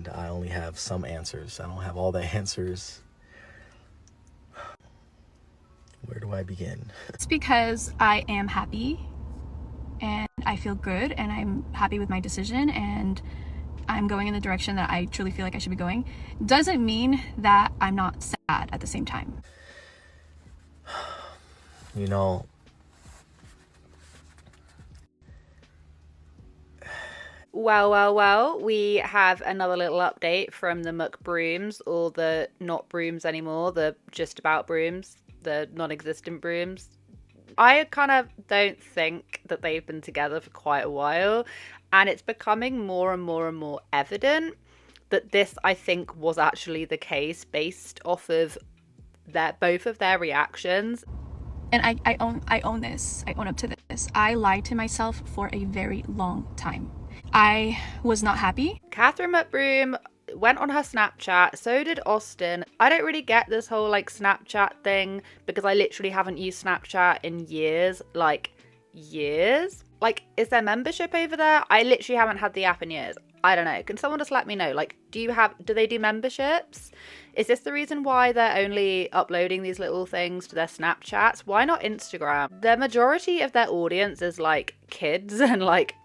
and I only have some answers. I don't have all the answers. Where do I begin? It's because I am happy and I feel good and I'm happy with my decision and I'm going in the direction that I truly feel like I should be going. Doesn't mean that I'm not sad at the same time. You know, Well, we have another little update from the McBrooms, or the not brooms anymore, the just about brooms, the non-existent brooms. I kind of don't think that they've been together for quite a while, and it's becoming more and more and more evident that this, I think, was actually the case based off of both of their reactions. And I own this. I own up to this. I lied to myself for a very long time. I was not happy. Catherine McBroom went on her Snapchat, so did Austin. I don't really get this whole like Snapchat thing because I literally haven't used Snapchat in years. Like, is there membership over there? I literally haven't had the app in years. I don't know. Can someone just let me know? Like, do they do memberships? Is this the reason why they're only uploading these little things to their Snapchats? Why not Instagram? The majority of their audience is like kids and like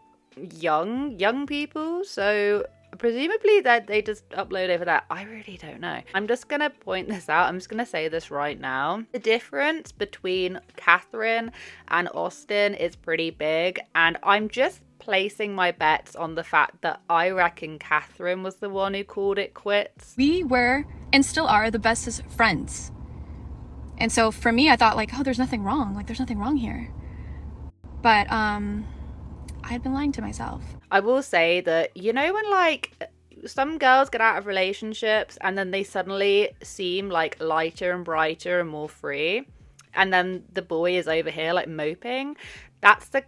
young people, so presumably that they just upload over that. I really don't know. I'm just gonna point this out. I'm just gonna say this right now. The difference between Catherine and Austin is pretty big, and I'm just placing my bets on the fact that I reckon Catherine was the one who called it quits. We were and still are the bestest friends. And so for me, I thought like, oh, there's nothing wrong. Like, there's nothing wrong here. But I had been lying to myself. I will say that, you know, when like some girls get out of relationships and then they suddenly seem like lighter and brighter and more free, and then the boy is over here like moping, that's the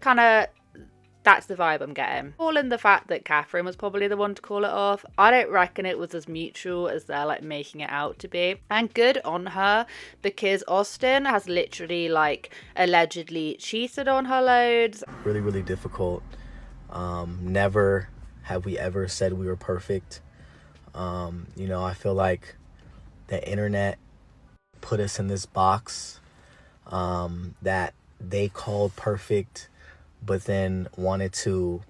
vibe I'm getting. All in the fact that Catherine was probably the one to call it off. I don't reckon it was as mutual as they're like making it out to be. And good on her, because Austin has literally like allegedly cheated on her loads. Really, really difficult. Never have we ever said we were perfect. You know, I feel like the internet put us in this box that they called perfect, but then wanted to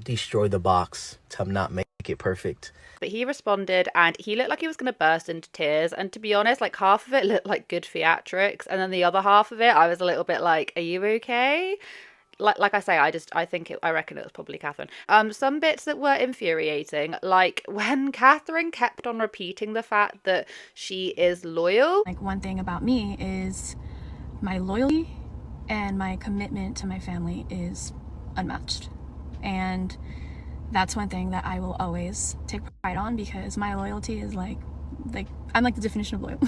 destroy the box to not make it perfect. But he responded and he looked like he was going to burst into tears. And to be honest, like half of it looked like good theatrics. And then the other half of it, I was a little bit like, are you okay? Like I say, I reckon it was probably Catherine. Some bits that were infuriating, like when Catherine kept on repeating the fact that she is loyal. Like, one thing about me is my loyalty and my commitment to my family is unmatched. And that's one thing that I will always take pride on, because my loyalty is like I'm like the definition of loyal.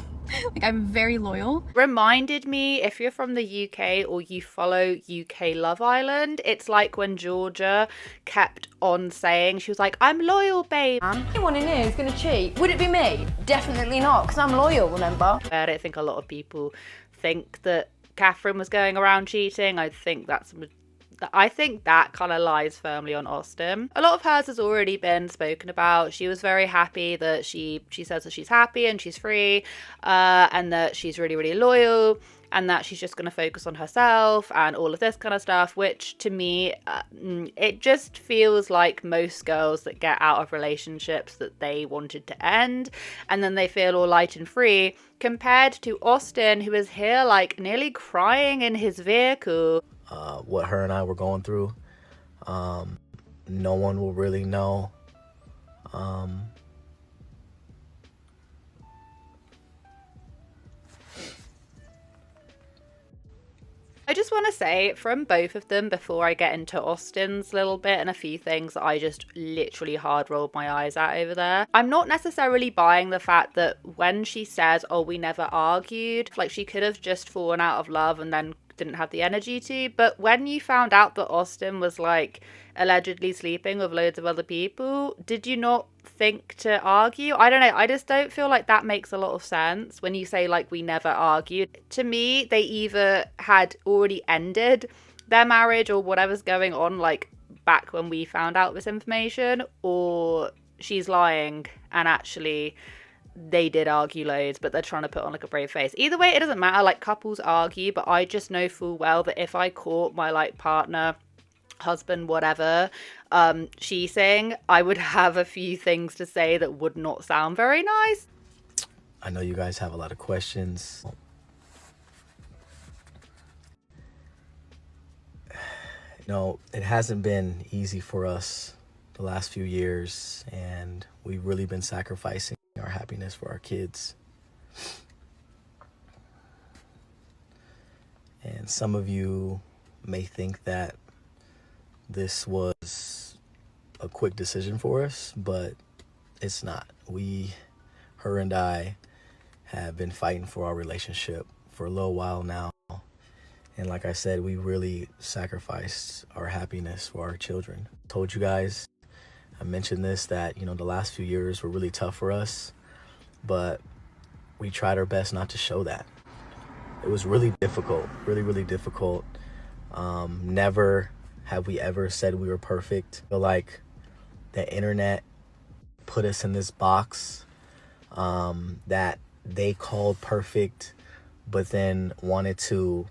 Like, I'm very loyal. Reminded me, if you're from the UK or you follow UK Love Island, it's like when Georgia kept on saying, she was like, I'm loyal, babe. Anyone in here is going to cheat? Would it be me? Definitely not, because I'm loyal, remember? I don't think a lot of people think that Catherine was going around cheating. I think that kind of lies firmly on Austin. A lot of hers has already been spoken about. She was very happy that she says that she's happy and she's free, and that she's really, really loyal, and that she's just going to focus on herself and all of this kind of stuff, which to me, it just feels like most girls that get out of relationships that they wanted to end, and then they feel all light and free, compared to Austin, who is here like nearly crying in his vehicle. What her and I were going through, no one will really know. I just want to say from both of them, before I get into Austin's little bit and a few things that I just literally hard rolled my eyes at over there, I'm not necessarily buying the fact that when she says, oh, we never argued, like she could have just fallen out of love and then didn't have the energy to. But when you found out that Austin was like allegedly sleeping with loads of other people, did you not think to argue? I don't know. I just don't feel like that makes a lot of sense when you say like we never argued. To me, they either had already ended their marriage or whatever's going on like back when we found out this information, or she's lying and actually they did argue loads, but they're trying to put on like a brave face. Either way, it doesn't matter. Like, couples argue, but I just know full well that if I caught my like partner, husband, whatever, cheating, I would have a few things to say that would not sound very nice. I know you guys have a lot of questions. No, it hasn't been easy for us the last few years, and we've really been sacrificing our happiness for our kids. And some of you may think that this was a quick decision for us, but it's not. Her and I have been fighting for our relationship for a little while now. And like I said, we really sacrificed our happiness for our children. I told you guys, I mentioned this, that, the last few years were really tough for us, but we tried our best not to show that. It was really difficult, really, really difficult. Never have we ever said we were perfect. I feel like the internet put us in this box that they called perfect, but then wanted to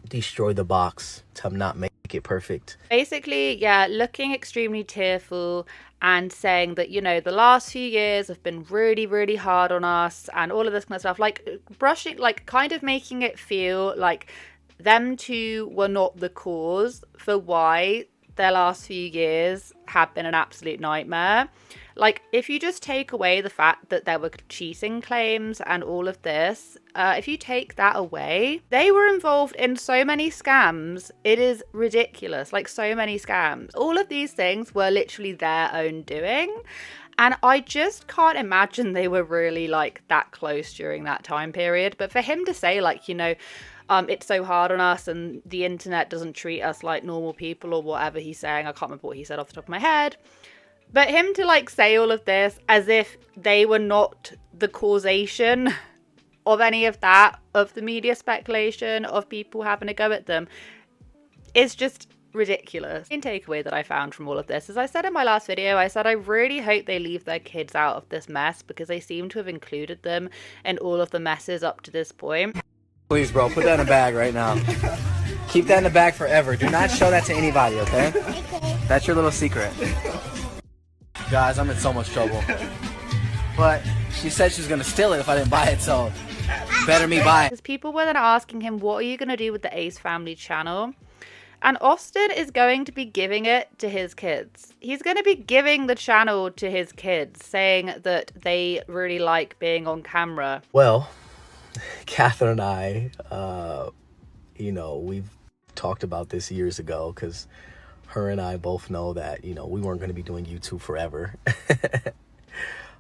destroy the box to not make it perfect. Basically, yeah, looking extremely tearful and saying that, the last few years have been really, really hard on us and all of this kind of stuff. Like, brushing, like, kind of making it feel like them two were not the cause for why their last few years have been an absolute nightmare. Like, if you just take away the fact that there were cheating claims and all of this, if you take that away, they were involved in so many scams. It is ridiculous. Like, so many scams. All of these things were literally their own doing. And I just can't imagine they were really, like, that close during that time period. But for him to say, like, it's so hard on us and the internet doesn't treat us like normal people or whatever he's saying. I can't remember what he said off the top of my head. But him to, like, say all of this as if they were not the causation of any of that, of the media speculation, of people having a go at them, is just ridiculous. The main takeaway that I found from all of this, as I said in my last video, I said I really hope they leave their kids out of this mess because they seem to have included them in all of the messes up to this point. Please, bro, put that in a bag right now. Keep that in the bag forever. Do not show that to anybody, okay? That's your little secret. Guys, I'm in so much trouble. But she said she was going to steal it if I didn't buy it, so better me buy it. Because people were then asking him, what are you going to do with the Ace Family channel? And Austin is going to be giving it to his kids. He's going to be giving the channel to his kids, saying that they really like being on camera. Well, Catherine and I, we've talked about this years ago because her and I both know that, we weren't going to be doing YouTube forever.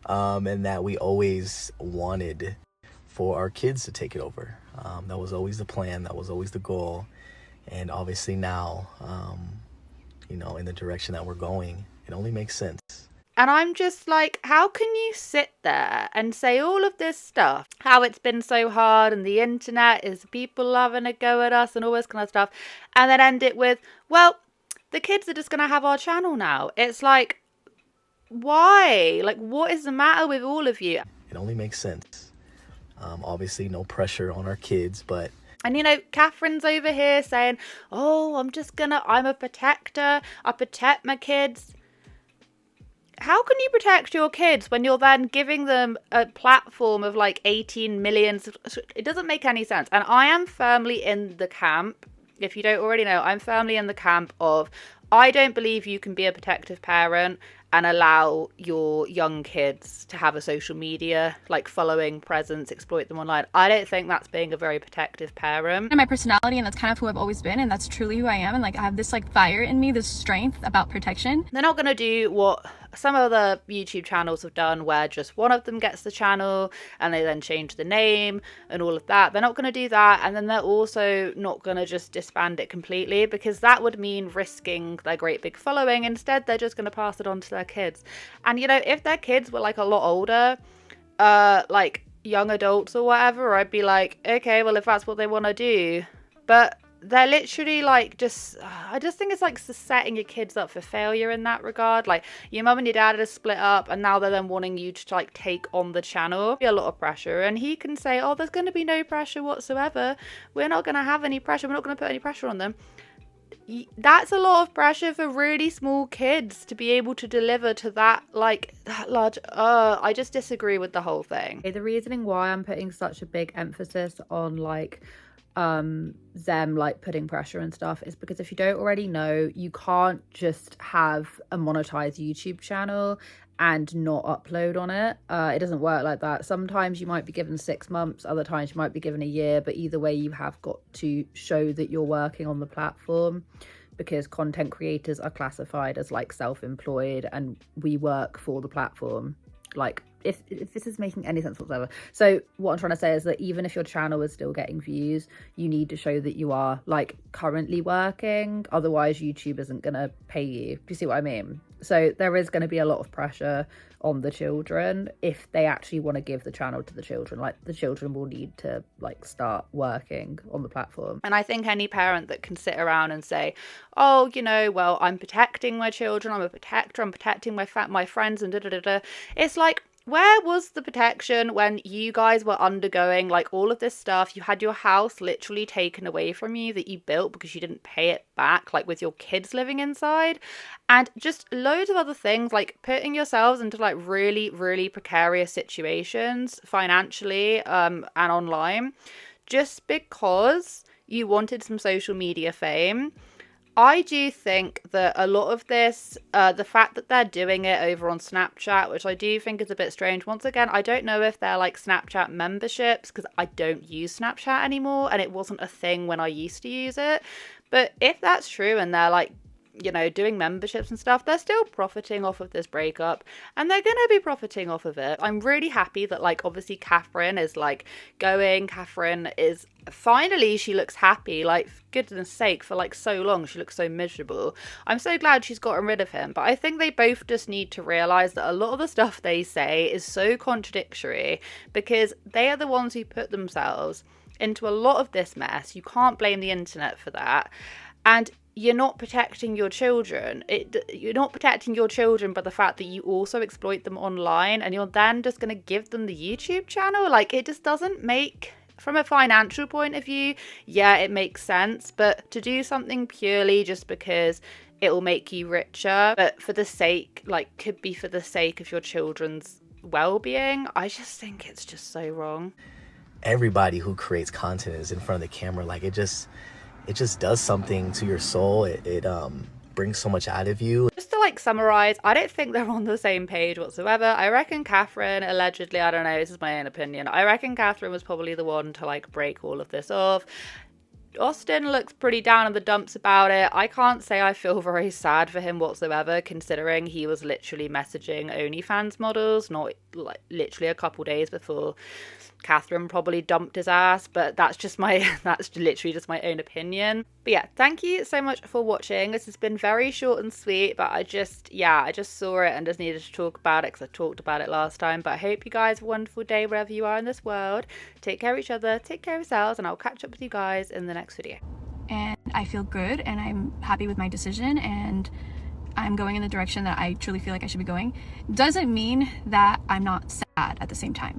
And that we always wanted for our kids to take it over. That was always the plan. That was always the goal. And obviously now, in the direction that we're going, it only makes sense. And I'm just like, how can you sit there and say all of this stuff? How it's been so hard and the internet is people having a go at us and all this kind of stuff. And then end it with, well, the kids are just going to have our channel now. It's like, why? Like, what is the matter with all of you? It only makes sense. Obviously, no pressure on our kids, but... And, Catherine's over here saying, oh, I'm a protector. I protect my kids. How can you protect your kids when you're then giving them a platform of like 18 million? It doesn't make any sense. And I am firmly in the camp, if you don't already know, I'm firmly in the camp of, I don't believe you can be a protective parent and allow your young kids to have a social media, like following presence, exploit them online. I don't think that's being a very protective parent. And my personality, and that's kind of who I've always been, and that's truly who I am, and like I have this like fire in me, this strength about protection. They're not going to do what some other YouTube channels have done, where just one of them gets the channel and they then change the name and all of that. They're not going to do that, and then they're also not going to just disband it completely, because that would mean risking their great big following. Instead, they're just going to pass it on to their kids. And if their kids were like a lot older, like young adults or whatever, I'd be like, okay, well, if that's what they want to do. But they're literally like I just think it's like setting your kids up for failure in that regard. Like your mum and your dad are split up and now they're then wanting you to like take on the channel. Be a lot of pressure, and he can say, oh, there's going to be no pressure whatsoever, we're not going to have any pressure, we're not going to put any pressure on them. That's a lot of pressure for really small kids to be able to deliver to that large. I just disagree with the whole thing. The reasoning why I'm putting such a big emphasis on them like putting pressure and stuff is because if you don't already know, you can't just have a monetized YouTube channel and not upload on it. It doesn't work like that. Sometimes you might be given 6 months, other times you might be given a year, but either way you have got to show that you're working on the platform, because content creators are classified as like self-employed and we work for the platform. Like if this is making any sense whatsoever. So what I'm trying to say is that even if your channel is still getting views, you need to show that you are like currently working, otherwise YouTube isn't gonna pay you. Do you see what I mean? So there is going to be a lot of pressure on the children if they actually want to give the channel to the children. Like the children will need to like start working on the platform. And I think any parent that can sit around and say, oh, you know, well, I'm protecting my children, I'm a protector, I'm protecting my friends and da-da-da-da. It's like, where was the protection when you guys were undergoing like all of this stuff? You had your house literally taken away from you that you built because you didn't pay it back, like with your kids living inside, and just loads of other things, like putting yourselves into like really, really precarious situations financially and online just because you wanted some social media fame. I do think that a lot of this, the fact that they're doing it over on Snapchat, which I do think is a bit strange. Once again, I don't know if they're like Snapchat memberships because I don't use Snapchat anymore and it wasn't a thing when I used to use it. But if that's true and they're like, you know, doing memberships and stuff, they're still profiting off of this breakup and they're gonna be profiting off of it. I'm really happy that like obviously Catherine is like going. Catherine is finally, she looks happy, like for goodness sake, for like so long she looks so miserable. I'm so glad she's gotten rid of him, but I think they both just need to realize that a lot of the stuff they say is so contradictory because they are the ones who put themselves into a lot of this mess. You can't blame the internet for that. And you're not protecting your children. You're not protecting your children by the fact that you also exploit them online and you're then just going to give them the YouTube channel. Like, it just doesn't make, from a financial point of view, yeah, it makes sense. But to do something purely just because it will make you richer, but for the sake, like, could be for the sake of your children's well-being, I just think it's just so wrong. Everybody who creates content is in front of the camera. Like, it just does something to your soul. It brings so much out of you. Just to like summarize, I don't think they're on the same page whatsoever. I reckon Catherine, allegedly, I don't know, this is my own opinion, I reckon Catherine was probably the one to like break all of this off. Austin looks pretty down in the dumps about it. I can't say I feel very sad for him whatsoever, considering he was literally messaging OnlyFans models, not like literally a couple days before Catherine probably dumped his ass, but that's literally just my own opinion. But yeah, thank you so much for watching. This has been very short and sweet, but I just saw it and just needed to talk about it because I talked about it last time. But I hope you guys have a wonderful day wherever you are in this world. Take care of each other, take care of yourselves, and I'll catch up with you guys in the next video. And I feel good and I'm happy with my decision and I'm going in the direction that I truly feel like I should be going. Doesn't mean that I'm not sad at the same time.